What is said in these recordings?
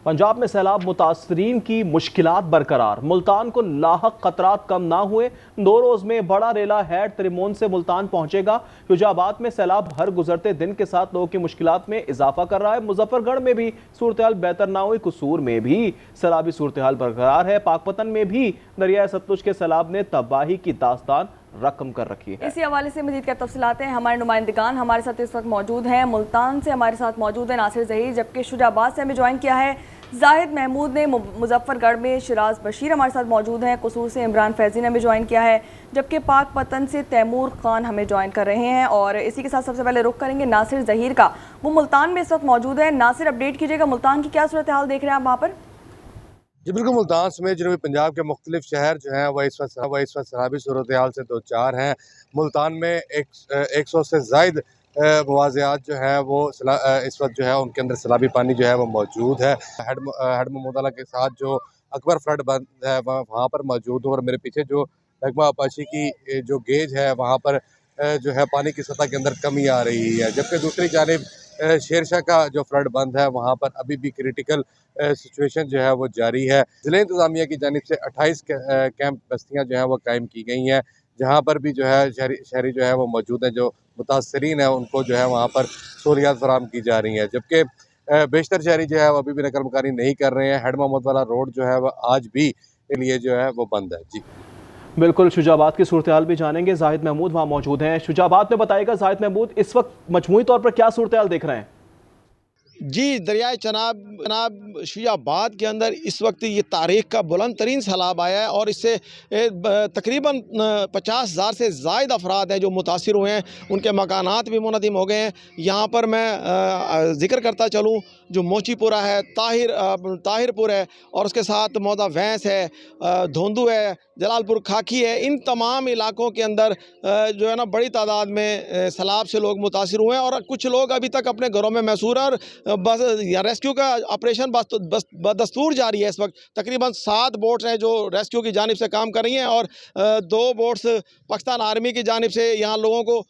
पंजाब में सैलाब मुतासरीन की मुश्किलात बरकरार। मुल्तान को लाहक खतरात कम ना हुए। 2 रोज में बड़ा रेला हैड त्रिमोन से मुल्तान पहुंचेगा। शुजाबाद में सैलाब हर गुजरते दिन के साथ लोगों की मुश्किलात में इजाफा कर रहा है। मुजफ्फरगढ़ में भी सूरत हाल बेहतर ना हुई। कसूर में भी सैलाबी सूरत हाल बरकरार है। पाकपतन में भी दरिया सतलुज के सैलाब ने तबाही की दास्तान रकम कर रखी है। इसी हवाले से मजीद क्या तफसीलात हैं, हमारे नुमाइंदगान हमारे साथ इस वक्त मौजूद हैं। मुल्तान से हमारे साथ मौजूद है नासिर जहीर, जबकि शुजाबाद से हमें ज्वाइन किया है जाहिद महमूद ने। मुजफ्फरगढ़ में शिराज बशीर हमारे साथ मौजूद हैं। कसूर से इमरान फैजी ने हमें ज्वाइन किया है, जबकि पाकपतन से तैमूर खान हमें ज्वाइन कर रहे हैं। और इसी के साथ सबसे पहले रुख करेंगे नासिर जहीर का, वो मुल्तान में इस वक्त मौजूद है। नासिर, अपडेट कीजिएगा, मुल्तान की क्या सूरत हाल देख रहे हैं आप वहाँ पर? जी बिल्कुल, मुल्तान समेत जनूबी पंजाब के मुख्तलिफ शहर जो हैं वह इस वक्त सैलाबी सूरत हाल से दो चार हैं। मुल्तान में 100 से ज़ायद मवाज़ियात जो है वो इस वक्त जो है उनके अंदर सैलाबी पानी जो है वो मौजूद है। हेड महमूद के साथ जो अकबर फ्लड बंद है वहाँ पर मौजूद हूँ, और मेरे पीछे जो नगमा अपाची की जो गेज है वहाँ पर जो है पानी की सतह के अंदर कमी आ रही है, जबकि दूसरी जानिब शेरशाह का जो फ्लड बंद है वहाँ पर अभी भी क्रिटिकल सिचुएशन जो है वो जारी है। ज़िला इंतज़ामिया की जानिब से 28 कैंप बस्तियाँ जो हैं वो कायम की गई हैं, जहाँ पर भी जो है शहरी जो है वो मौजूद हैं। जो मुतासरीन है उनको जो है वहाँ पर सहूलियात फराहम की जा रही हैं, जबकि बेशतर शहरी जो है वो अभी भी नकल मकानी नहीं कर रहे हैं। हेड मोहम्मद वाला रोड जो है वह आज भी के लिए जो है वो बंद है। जी बिल्कुल, शुजाबाद की सूरत हाल भी जानेंगे। जाहिद महमूद वहाँ मौजूद हैं। शुजाबाद में बताएगा जाहिद महमूद, इस वक्त मजमूई तौर पर क्या सूरत हाल देख रहे हैं? जी, दरियाए चनाब शुजाबाद के अंदर इस वक्त ये तारीख़ का बुलंद तरीन सैलाब आया है, और इससे तकरीबन 50,000 से ज़ायद अफराद हैं जो मुतासिर हुए हैं। उनके मकानात भी मुनहदिम हो गए हैं। यहाँ पर मैं ज़िक्र करता चलूँ, जो मोचीपुरा है, ताहिरपुर है, और उसके साथ मौदा वैंस है, धोंदू है, जलालपुर खाकी है। इन तमाम इलाकों के अंदर जो है ना बड़ी तादाद में सैलाब से लोग मुतासिर हुए हैं, और कुछ लोग अभी तक अपने घरों में महसूर हैं। और बस रेस्क्यू का ऑपरेशन बदस्तूर जारी है। इस वक्त तकरीबन 7 बोट्स हैं जो रेस्क्यू की जानिब से काम कर रही हैं, और 2 बोट्स पाकिस्तान आर्मी की जानिब से यहाँ लोगों को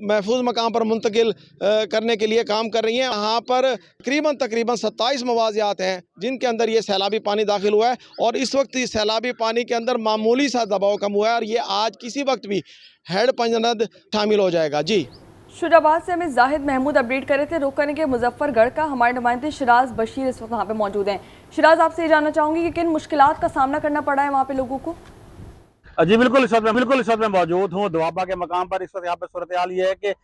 महफूज मकाम पर मुंतकिल करने के लिए काम कर रही हैं। यहाँ पर तकरीबन 27 मवाज़ियात हैं जिनके अंदर ये सैलाबी पानी दाखिल हुआ है, और इस वक्त इस सैलाबी पानी के अंदर मामूली सा दबाव कम हुआ है, और ये आज किसी वक्त भी हेड पंजनद शामिल हो जाएगा। जी, शुजाबाद से हमें जाहिद महमूद अपडेट कर रहे थे। रुख करेंगे मुजफ्फरगढ़ का, हमारे नुमाइंदे शिराज बशीर इस वक्त वहाँ पे मौजूद हैं। शिराज, आपसे ये जानना चाहूँगी कि किन मुश्किलात का सामना करना पड़ा है वहाँ पे लोगों को? जी बिल्कुल, इस वक्त मैं मौजूद हूँ दुआबा के मकाम पर। इस वक्त यहाँ पे सूरत हाल ये है कि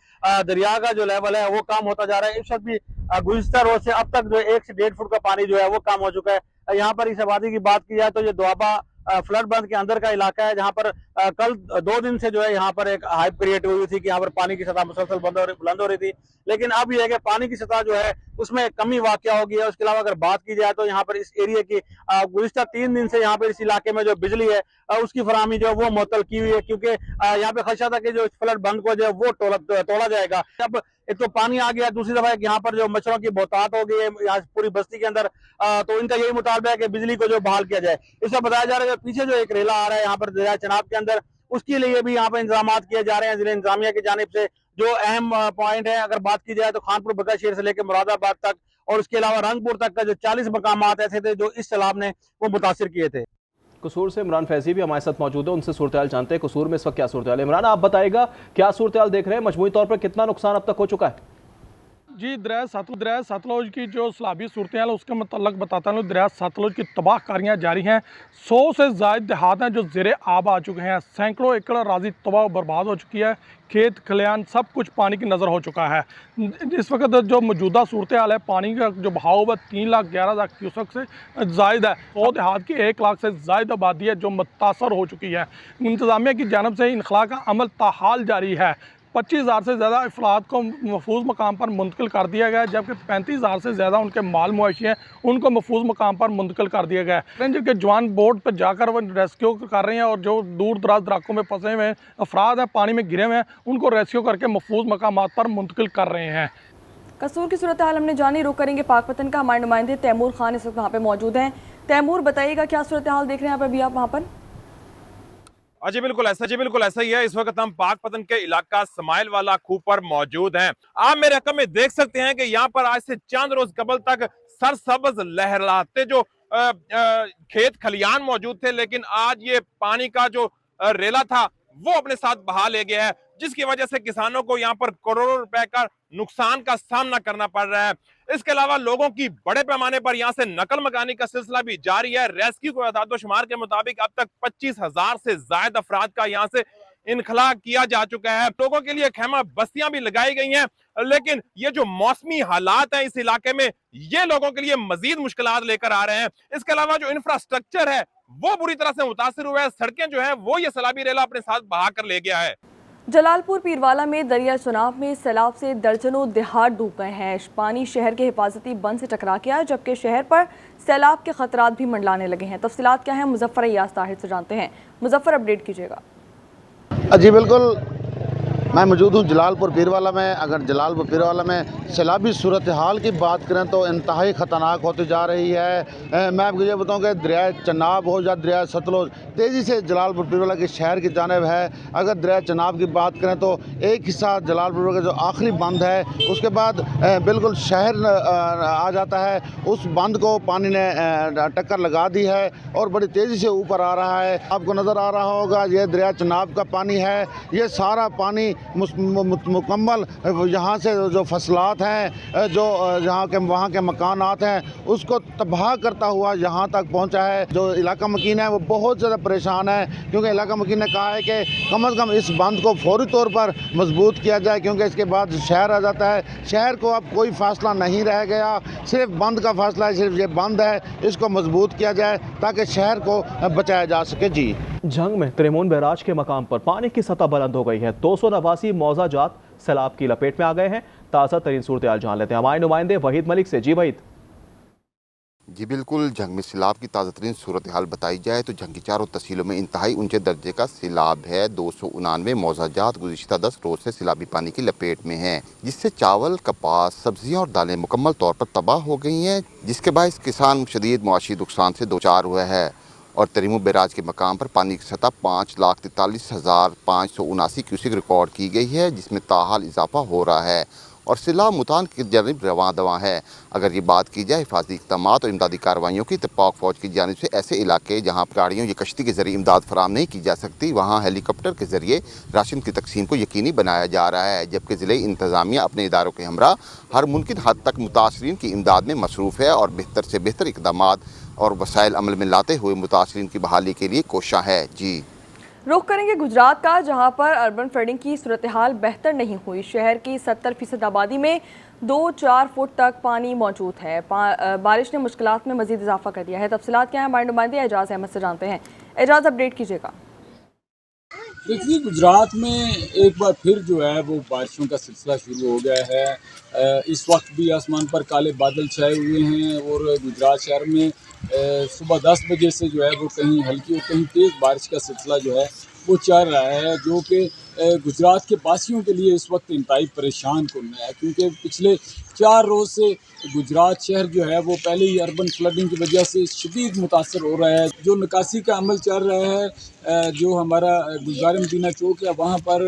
दरिया का जो लेवल है वो कम होता जा रहा है। इस वक्त भी गुज़िश्ता रोज से अब तक जो 1 से 1.5 फुट का पानी जो है वो कम हो चुका है। यहाँ पर इस आबादी की बात की जाए तो ये दुआबा फ्लड बंद के अंदर का इलाका है, जहाँ पर कल 2 दिन से जो है यहाँ पर एक हाइप क्रिएट हुई थी कि यहाँ पर पानी की सतह मुसलसल बुलंद हो रही थी। लेकिन अब यह है कि पानी की सतह जो है उसमें कमी वाक़या हो गई है। उसके अलावा अगर बात की जाए तो यहाँ पर इस एरिया की गुज़िश्ता 3 दिन से यहाँ पर इस इलाके में जो बिजली है उसकी फराहमी जो है वो मुअत्तल की हुई है, क्योंकि यहाँ पे खदशा था कि जो फ्लड बंद को जो है वो तोड़ा जाएगा। अब एक तो पानी आ गया, दूसरी दफा यहाँ पर जो मच्छरों की बहुतात हो गई है यहाँ पूरी बस्ती के अंदर, तो इनका यही मुतालबा है कि बिजली को जो बहाल किया जाए। इसमें बताया जा रहा है कि पीछे जो एक रेला आ रहा है यहाँ पर दरिया चनाब के अंदर, उसके लिए भी यहाँ पर इंतजाम किए जा रहे हैं जिला इंतजामिया की जानिब से। जो अहम पॉइंट है अगर बात की जाए तो खानपुर बगशेर से लेकर मुरादाबाद तक, और उसके अलावा रंगपुर तक का जो 40 मकामात ऐसे थे जो इस सैलाब ने वो मुतासिर किए थे। कसूर से इमरान फैजी भी हमारे साथ मौजूद है, उनसे सूरत हाल जानते हैं। कसूर में इस वक्त क्या सूरत हाल है? इमरान, आप बताइएगा क्या सूरत हाल देख रहे हैं? मजमूई तौर पर कितना नुकसान अब तक हो चुका है? जी, दरिया सतलुज की जो सैलाबी सूरत हाल है उसके मतलब बताता हूँ। दरिया सतलुज की तबाहकारियाँ जारी हैं। 100 से ज़ायद देहात हैं जो ज़ेरे आब आ चुके हैं। सैकड़ों एकड़ राजी तबाह बर्बाद हो चुकी है। खेत खलियान सब कुछ पानी की नज़र हो चुका है। इस वक्त जो मौजूदा सूरत हाल है, पानी का जो बहाव है 3,11,000 क्यूसेक से ज़ायद है। 100 देहात की 1 लाख से ज़ायद आबादी है जो मुतासर हो चुकी है। इंतज़ामिया की जानब से इनखला का अमल ताहाल जारी है। 25,000 से ज़्यादा अफराद को महफूज मकाम पर मुंतकिल कर दिया गया है, जबकि 35,000 से ज़्यादा उनके माल मुआशी हैं उनको महफूज मकाम पर मुंतकिल कर दिया गया है। रेंजर के जवान बोट पर जाकर वो रेस्क्यू कर रहे हैं, और जो दूर दराज इलाकों में फंसे हुए अफराद हैं, पानी में गिरे हुए हैं, उनको रेस्क्यू करके महफूज मकाम पर मुंतकिल कर रहे हैं। कसूर की सूरत हाल हमने जानी। रुख करेंगे पाकपतन का, हमारे नुमाइंदे तैमूर खान इस वक्त वहाँ पे मौजूद हैं। तैमूर, बताइएगा क्या सूरत हाल देख रहे हैं अभी आप वहाँ पर? जी बिल्कुल ऐसा ही है। इस वक्त हम पाकपतन के इलाका समाइल वाला खूह पर मौजूद हैं। आप मेरे रकम में देख सकते हैं कि यहाँ पर आज से चंद रोज कबल तक सरसब्ज लहराते जो खेत खलियान मौजूद थे, लेकिन आज ये पानी का जो रेला था वो अपने साथ बहा ले गया है, जिसकी वजह से किसानों को यहाँ पर करोड़ों रुपए का नुकसान का सामना करना पड़ रहा है। इसके अलावा लोगों की बड़े पैमाने पर यहाँ से नकल मकानी का सिलसिला भी जारी है। रेस्क्यू को आदादोशुमार के मुताबिक अब तक 25,000 से ज्यादा अफराद का यहाँ से इनखला किया जा चुका है। लोगों के लिए खैमा बस्तियां भी लगाई गई हैं, लेकिन ये जो मौसमी हालात हैं इस इलाके में, ये लोगों के लिए मजीद मुश्किलात लेकर आ रहे हैं। इसके अलावा जो इंफ्रास्ट्रक्चर है वो बुरी तरह से मुतासिर हुआ है। सड़कें जो है वो ये सैलाबी रेला अपने साथ बहा कर ले गया है। जलालपुर पीरवाला में दरिया चनाब में सैलाब से दर्जनों देहात डूब गए हैं। पानी शहर के हिफाजती बंद से टकरा गया, जबकि शहर पर सैलाब के खतरात भी मंडलाने लगे हैं। तफसीलात क्या हैं, मुजफ्फर अय्याज ताहिर से जानते हैं। मुजफ्फर, अपडेट कीजिएगा। जी बिल्कुल, मैं मौजूद हूँ जलालपुर पीरवाला में। अगर जलालपुर पीरवाला में सैलाबी सूरत हाल की बात करें तो इंतहाई ख़तरनाक होती जा रही है। मैं आपको ये बताऊँ कि दरिया चनाब हो या दरिया सतलुज तेज़ी से जलालपुर पीरवाला के शहर की जानिब है। अगर दरिया चनाब की बात करें तो एक हिस्सा जलालपुर का जो आखिरी बंद है उसके बाद बिल्कुल शहर आ जाता है। उस बंद को पानी ने टक्कर लगा दी है और बड़ी तेज़ी से ऊपर आ रहा है। आपको नज़र आ रहा होगा ये दरिया चनाब का पानी है। ये सारा पानी मुकम्मल यहाँ से जो फसलात हैं, जो यहाँ के वहाँ के मकानात हैं, उसको तबाह करता हुआ यहाँ तक पहुँचा है। जो इलाका मकीन है वो बहुत ज़्यादा परेशान है, क्योंकि इलाका मकीन ने कहा है कि कम से कम इस बंद को फौरी तौर पर मजबूत किया जाए, क्योंकि इसके बाद शहर आ जाता है। शहर को अब कोई फासला नहीं रह गया, सिर्फ बंद का फासला है, सिर्फ ये बंद है, इसको मजबूत किया जाए ताकि शहर को बचाया जा सके। जी, जंग में त्रिमोन बैराज के मकाम पर पानी की सतह बुलंद हो गई है। 289 मौजाजात सैलाब की लपेट में आ गए हैं। ताज़ा तरीन सूरत जान लेते हैं हमारे नुमाइंदे वहीद मलिक से। जी वहीद। जी बिल्कुल, जंग में सैलाब की ताज़ा तरीन सूरत हाल बताई जाए तो जंग की चारों तहसीलों में इंतहाई ऊंचे दर्जे का सैलाब है। 289 मौजाजात गुज़िश्ता 10 रोज़ से सैलाबी पानी की लपेट में हैं, जिससे चावल, कपास, सब्जियां और दालें मुकम्मल तौर पर तबाह हो गई हैं, जिसके बायस किसान शदीद मुआशी नुकसान से दो चार हुआ है। और तरीमो बैराज के मकाम पर पानी की सतह 5,43,579 क्यूसिक रिकॉर्ड की गई है, जिसमें ताहाल इजाफा हो रहा है और सैलाब मुतान की जानिब रवां दवां है। अगर ये बात की जाए हिफाजती इक़दाम और इमदादी कार्रवाइयों की, तो पाक फ़ौज की जानिब से ऐसे इलाके जहाँ गाड़ियों या कश्ती के ज़रिए इमदाद फराम नहीं की जा सकती, वहाँ हेलीकॉप्टर के ज़रिए राशन की तकसीम को यकीनी बनाया जा रहा है। जबकि ज़िले इंतज़ामिया अपने इदारों के हमरा हर मुमकिन हद तक मुतासरीन की इमदाद में मसरूफ़ है और बेहतर से बेहतर इक़दाम और वसाइल अमल में लाते हुए मुतासरीन की बहाली के लिए कोशिश है। जी, रुख करेंगे गुजरात का, जहां पर अर्बन फ्लडिंग की सूरत हाल बेहतर नहीं हुई। शहर की 70% आबादी में 2-4 फुट तक पानी मौजूद है। बारिश ने मुश्किलात में मजीद इजाफा कर दिया है। तफसीलात क्या है, हमारे नुमाइंदे एजाज अहमद से जानते हैं। एजाज, अपडेट कीजिएगा। देखिए, गुजरात में एक बार फिर जो है वो बारिशों का सिलसिला शुरू हो गया है। इस वक्त भी आसमान पर काले बादल छाए हुए हैं और गुजरात शहर में सुबह 10 बजे से जो है वो कहीं हल्की और कहीं तेज़ बारिश का सिलसिला जो है वो चल रहा है, जो कि गुजरात के वासियों के लिए इस वक्त इंतहाई परेशान कुन है, क्योंकि पिछले 4 रोज़ से गुजरात शहर जो है वो पहले ही अर्बन फ्लडिंग की वजह से शदीद मुतासर हो रहा है। जो निकासी का अमल चल रहा है, जो हमारा गुलजार मदीना चौक है वहाँ पर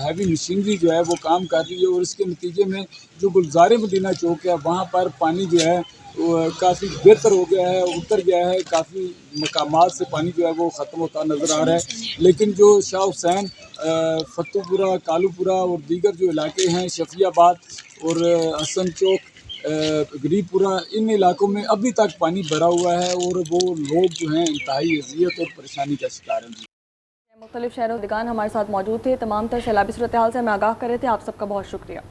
हैवी मशीनरी जो है वो काम कर रही है और इसके नतीजे में जो गुलजार मदीना चौक है वहाँ पर पानी जो है काफ़ी बेहतर हो गया है, उतर गया है। काफ़ी मकामात से पानी जो है वो ख़त्म होता नज़र आ रहा है। लेकिन जो शाह हुसैन, फतुपुरा, कालूपुरा और दीगर जो इलाके हैं, शफियाबाद और हसन चौक, गरीबपुरा, इन इलाकों में अभी तक पानी भरा हुआ है और वो लोग जो हैं इंतहाई अज़ियत और परेशानी का शिकार हैं। मुख्तलिफ शहरों दिगान हमारे साथ मौजूद थे। तमाम तर सैलाबी सूरत हाल से हमें आगाह कर रहे थे। आप सबका बहुत शुक्रिया।